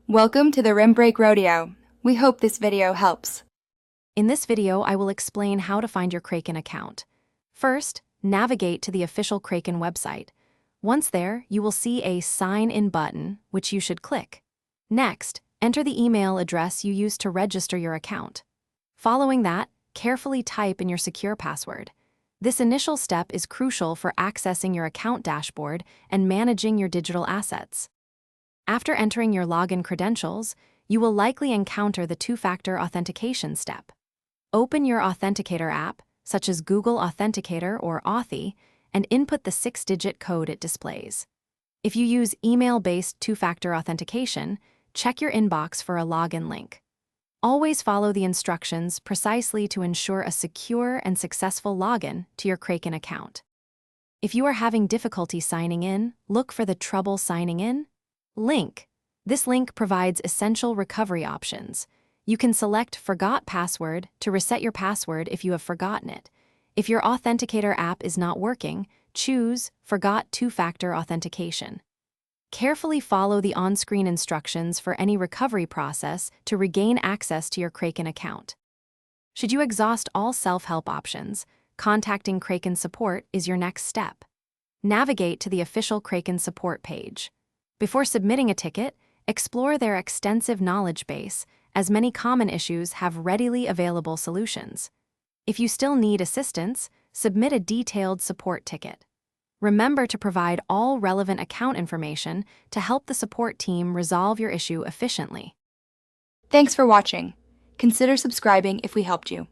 Welcome to the Rim Break Rodeo. We hope this video helps. In this video, I will explain how to find your Kraken account. First, navigate to the official Kraken website. Once there, you will see a Sign In button, which you should click. Next, enter the email address you used to register your account. Following that, carefully type in your secure password. This initial step is crucial for accessing your account dashboard and managing your digital assets. After entering your login credentials, you will likely encounter the two-factor authentication step. Open your Authenticator app, such as Google Authenticator or Authy, and input the 6-digit code it displays. If you use email-based two-factor authentication, check your inbox for a login link. Always follow the instructions precisely to ensure a secure and successful login to your Kraken account. If you are having difficulty signing in, look for the Trouble Signing In link. This link provides essential recovery options. You can select Forgot Password to reset your password if you have forgotten it. If your Authenticator app is not working, choose Forgot Two-Factor Authentication. Carefully follow the on-screen instructions for any recovery process to regain access to your Kraken account. Should you exhaust all self-help options, contacting Kraken support is your next step. Navigate to the official Kraken support page. Before submitting a ticket, explore their extensive knowledge base, as many common issues have readily available solutions. If you still need assistance, submit a detailed support ticket. Remember to provide all relevant account information to help the support team resolve your issue efficiently. Thanks for watching. Consider subscribing if we helped you.